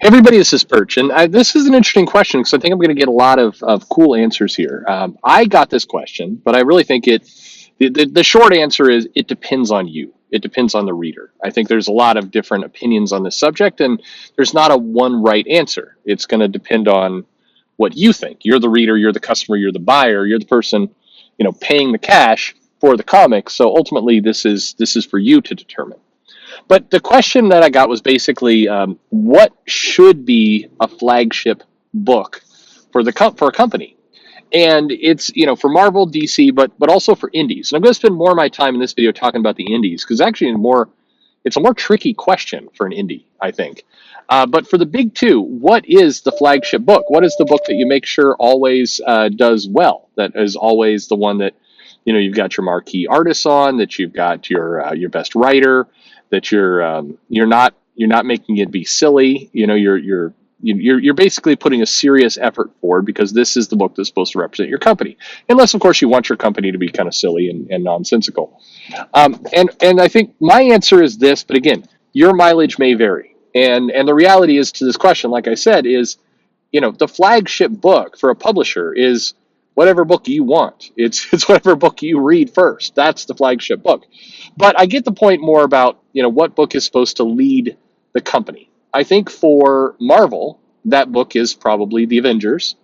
Everybody, this is Perch, and this is an interesting question because I think I'm going to get a lot of cool answers here. I got this question, but I really think the short answer is it depends on you. It depends on the reader. I think there's a lot of different opinions on this subject, and there's not a one right answer. It's going to depend on what you think. You're the reader, you're the customer, you're the buyer, you're the person, paying the cash for the comic. So ultimately, this is for you to determine. But the question that I got was basically, what should be a flagship book for a company? And it's for Marvel, DC, but also for indies. And I'm going to spend more of my time in this video talking about the indies because actually it's a more tricky question for an indie, I think. But for the big two, what is the flagship book? What is the book that you make sure always does well? That is always the one that you've got your marquee artists on, that you've got your best writer, that you're not making it be silly. You're basically putting a serious effort forward because this is the book that's supposed to represent your company, unless of course you want your company to be kind of silly and nonsensical. And I think my answer is this, but again, your mileage may vary. And the reality is to this question, like I said, is the flagship book for a publisher is whatever book you want. It's whatever book you read first. That's the flagship book. But I get the point more about what book is supposed to lead the company. I think for Marvel, that book is probably the Avengers.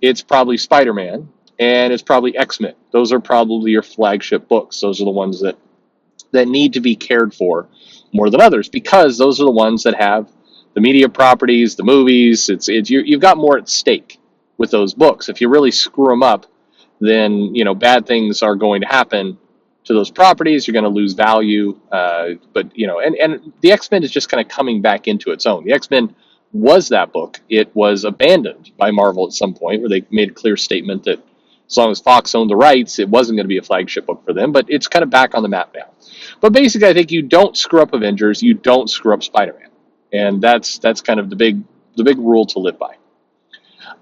It's probably Spider-Man, and it's probably X-Men. Those are probably your flagship books. Those are the ones that need to be cared for more than others because those are the ones that have the media properties, the movies. You've got more at stake with those books. If you really screw them up, then bad things are going to happen to those properties. You're going to lose value. And the X-Men is just kind of coming back into its own. The X-Men was that book. It was abandoned by Marvel at some point where they made a clear statement that as long as Fox owned the rights, it wasn't going to be a flagship book for them, but it's kind of back on the map now. But basically, I think you don't screw up Avengers, you don't screw up Spider-Man, and that's kind of the big rule to live by.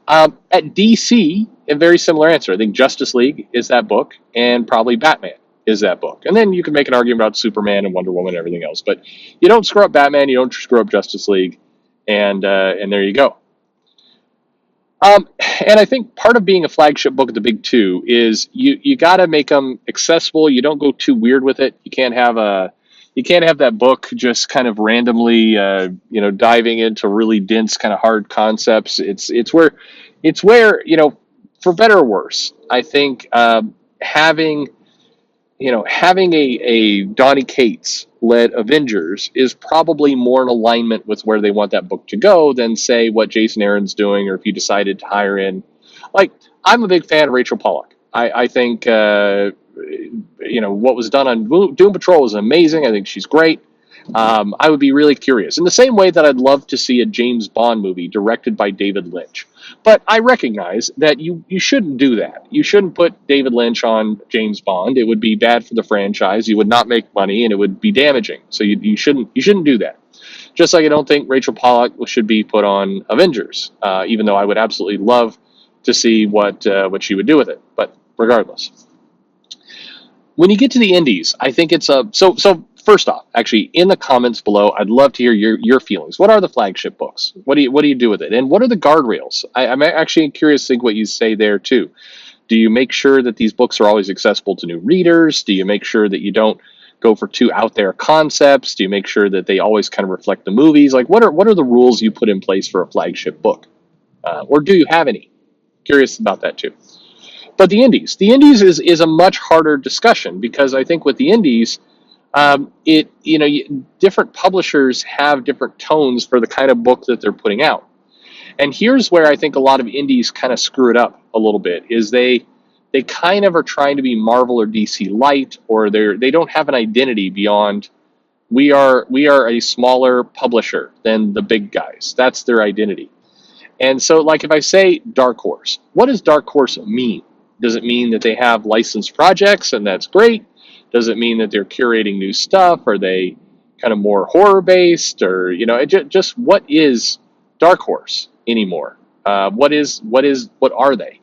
At DC, a very similar answer. I think Justice League is that book, and probably Batman is that book. And then you can make an argument about Superman and Wonder Woman and everything else, but you don't screw up Batman, you don't screw up Justice League, and there you go. And I think part of being a flagship book of the big two is you got to make them accessible. You don't go too weird with it. You can't have that book just kind of randomly, diving into really dense, kind of hard concepts. It's where, for better or worse, I think having a Donny Cates led Avengers is probably more in alignment with where they want that book to go than say what Jason Aaron's doing, or if you decided to hire in. Like, I'm a big fan of Rachel Pollack. I think what was done on Doom Patrol is amazing. I think she's great. I would be really curious. In the same way that I'd love to see a James Bond movie directed by David Lynch. But I recognize that you shouldn't do that. You shouldn't put David Lynch on James Bond. It would be bad for the franchise. You would not make money, and it would be damaging. So you shouldn't do that. Just like I don't think Rachel Pollack should be put on Avengers, even though I would absolutely love to see what she would do with it. But regardless, when you get to the indies, I think it's so. First off, actually, in the comments below, I'd love to hear your feelings. What are the flagship books? What do you do with it? And what are the guardrails? I'm actually curious to think what you say there too. Do you make sure that these books are always accessible to new readers? Do you make sure that you don't go for too out there concepts? Do you make sure that they always kind of reflect the movies? Like, what are the rules you put in place for a flagship book? Or do you have any? Curious about that too. But the indies is a much harder discussion because I think with the indies, different publishers have different tones for the kind of book that they're putting out. And here's where I think a lot of indies kind of screw it up a little bit, is they kind of are trying to be Marvel or DC light, or they don't have an identity beyond we are a smaller publisher than the big guys. That's their identity. And so, like, if I say Dark Horse, what does Dark Horse mean? Does it mean that they have licensed projects and that's great? Does it mean that they're curating new stuff? Are they kind of more horror based, or just what is Dark Horse anymore? What are they?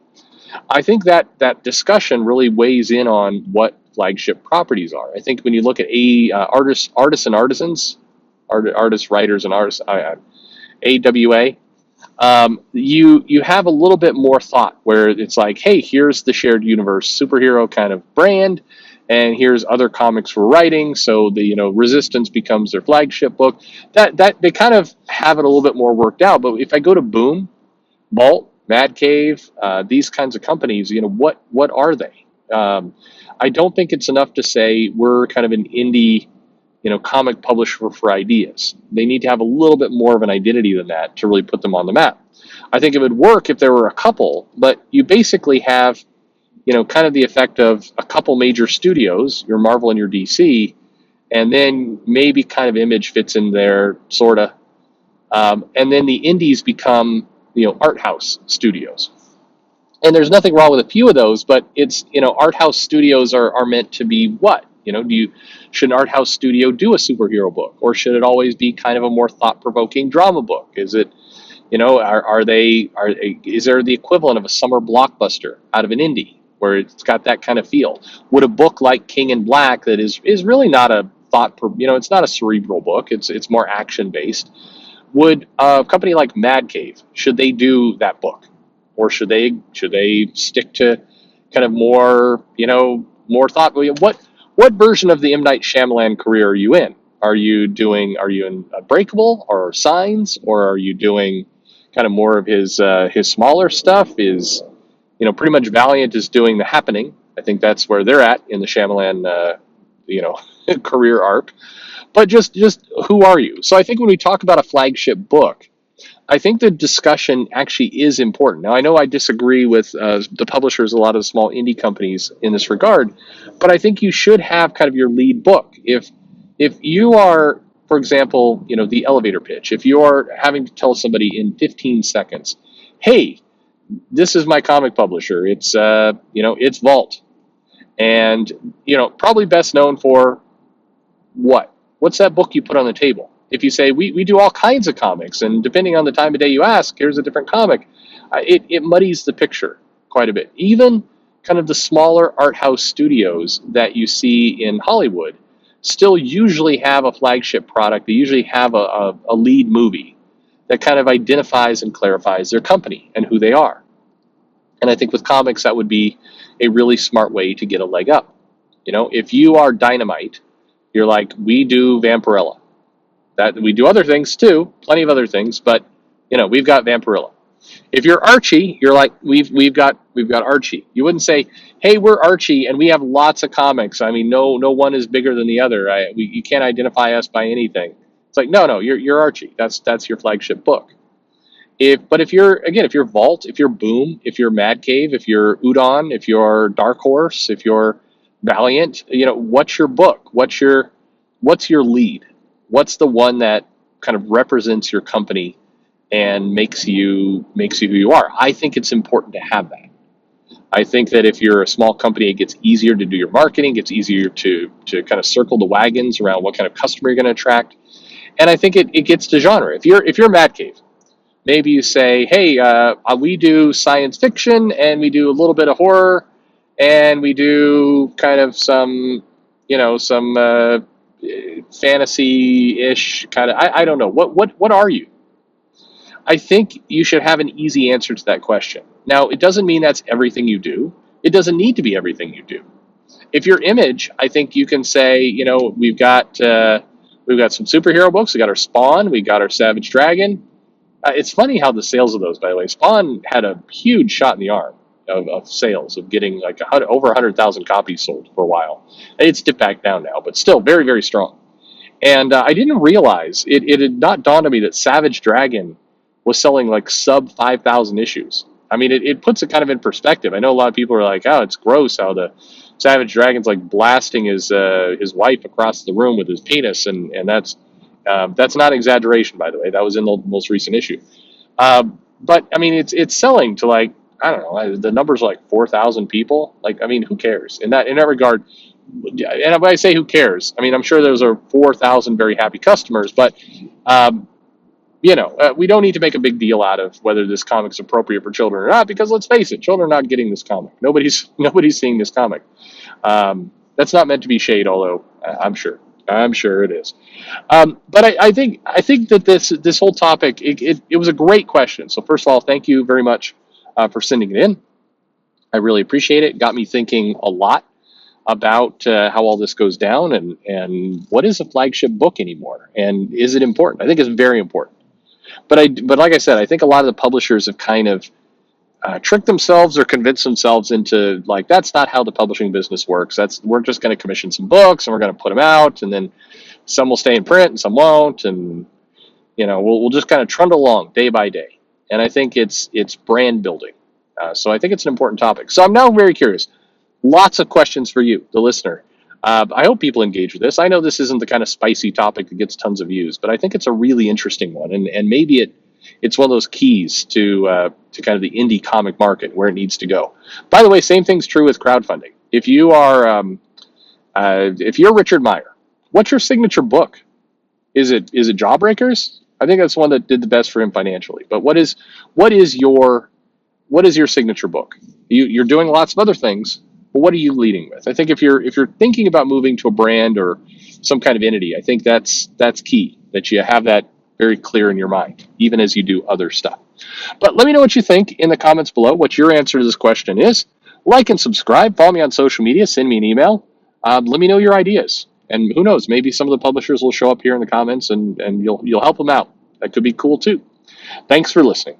I think that discussion really weighs in on what flagship properties are. I think when you look at artists and artisans, artists, writers, and artists, AWA, you have a little bit more thought where it's like, hey, here's the shared universe superhero kind of brand, and here's other comics we're writing. So the Resistance becomes their flagship book. That they kind of have it a little bit more worked out. But if I go to Boom, Bolt, Mad Cave, these kinds of companies, what are they? I don't think it's enough to say we're kind of an indie, comic publisher for ideas. They need to have a little bit more of an identity than that to really put them on the map. I think it would work if there were a couple, but you basically have, kind of the effect of a couple major studios, your Marvel and your DC, and then maybe kind of Image fits in there, sort of. And then the indies become, Arthouse studios. And there's nothing wrong with a few of those, but it's, Arthouse studios are meant to be what? Should an Arthouse studio do a superhero book, or should it always be kind of a more thought-provoking drama book? Is it, is there the equivalent of a summer blockbuster out of an indie where it's got that kind of feel? Would a book like King in Black that is really not a it's not a cerebral book. It's more action based. Would a company like Mad Cave, should they do that book, or should they stick to kind of more more thought? What version of the M. Night Shyamalan career are you in? Are you in Unbreakable or Signs, or are you doing kind of more of his smaller stuff? Is pretty much Valiant is doing The Happening. I think that's where they're at in the Shyamalan career arc. But just who are you? So I think when we talk about a flagship book, I think the discussion actually is important. Now, I know I disagree with the publishers, a lot of small indie companies in this regard, but I think you should have kind of your lead book. If you are, for example, the elevator pitch, if you are having to tell somebody in 15 seconds, hey, this is my comic publisher. It's Vault, and probably best known for what? What's that book you put on the table? If you say, we do all kinds of comics, and depending on the time of day you ask, here's a different comic, it muddies the picture quite a bit. Even kind of the smaller art house studios that you see in Hollywood still usually have a flagship product. They usually have a lead movie that kind of identifies and clarifies their company and who they are. And I think with comics, that would be a really smart way to get a leg up. If you are Dynamite, you're like, we do Vampirella. That we do other things too, plenty of other things, but we've got Vampirella. If you're Archie, you're like, we've got Archie. You wouldn't say, hey, we're Archie and we have lots of comics. I mean, no one is bigger than the other. You can't identify us by anything. It's like, no, you're Archie. That's your flagship book. If you're Vault, if you're Boom, if you're Mad Cave, if you're Udon, if you're Dark Horse, if you're Valiant, what's your book? What's your lead? What's the one that kind of represents your company and makes you who you are? I think it's important to have that. I think that if you're a small company, it gets easier to do your marketing, it gets easier to kind of circle the wagons around what kind of customer you're going to attract. And I think it gets to genre. If you're Mad Cave, maybe you say, hey, we do science fiction and we do a little bit of horror and we do kind of some fantasy-ish kind of. I don't know. What are you? I think you should have an easy answer to that question. Now, it doesn't mean that's everything you do. It doesn't need to be everything you do. If you're Image, I think you can say, we've got some superhero books. We got our Spawn. We got our Savage Dragon. It's funny how the sales of those, by the way, Spawn had a huge shot in the arm of sales, of getting like over 100,000 copies sold for a while. It's dipped back down now, but still very, very strong. And I didn't realize, it had not dawned on me that Savage Dragon was selling like sub 5,000 issues. I mean, it puts it kind of in perspective. I know a lot of people are like, oh, it's gross how the Savage Dragon's like blasting his wife across the room with his penis, and that's not exaggeration, by the way. That was in the most recent issue. But I mean, it's selling to like, I don't know, the numbers are like 4,000 people. Like, I mean, who cares in that regard? And when I say who cares, I mean, I'm sure those are 4,000 very happy customers, but we don't need to make a big deal out of whether this comic's appropriate for children or not, because let's face it, children are not getting this comic. Nobody's seeing this comic. That's not meant to be shade, although I'm sure. I'm sure it is. But I think that this whole topic it was a great question. So first of all, thank you very much for sending it in. I really appreciate it. Got me thinking a lot about how all this goes down and what is a flagship book anymore, and is it important? I think it's very important. But like I said, I think a lot of the publishers have kind of tricked themselves or convinced themselves into like that's not how the publishing business works. That's we're just going to commission some books and we're going to put them out, and then some will stay in print and some won't, and we'll just kind of trundle along day by day. And I think it's brand building. So I think it's an important topic. So I'm now very curious. Lots of questions for you, the listener. I hope people engage with this. I know this isn't the kind of spicy topic that gets tons of views, but I think it's a really interesting one, and maybe it's one of those keys to kind of the indie comic market where it needs to go. By the way, same thing's true with crowdfunding. If you're Richard Meyer, what's your signature book? Is it Jawbreakers? I think that's one that did the best for him financially. But what is your signature book? You're doing lots of other things, but what are you leading with? I think if you're thinking about moving to a brand or some kind of entity, I think that's key, that you have that very clear in your mind, even as you do other stuff. But let me know what you think in the comments below, what your answer to this question is. Like and subscribe. Follow me on social media. Send me an email. Let me know your ideas. And who knows, maybe some of the publishers will show up here in the comments and you'll help them out. That could be cool too. Thanks for listening.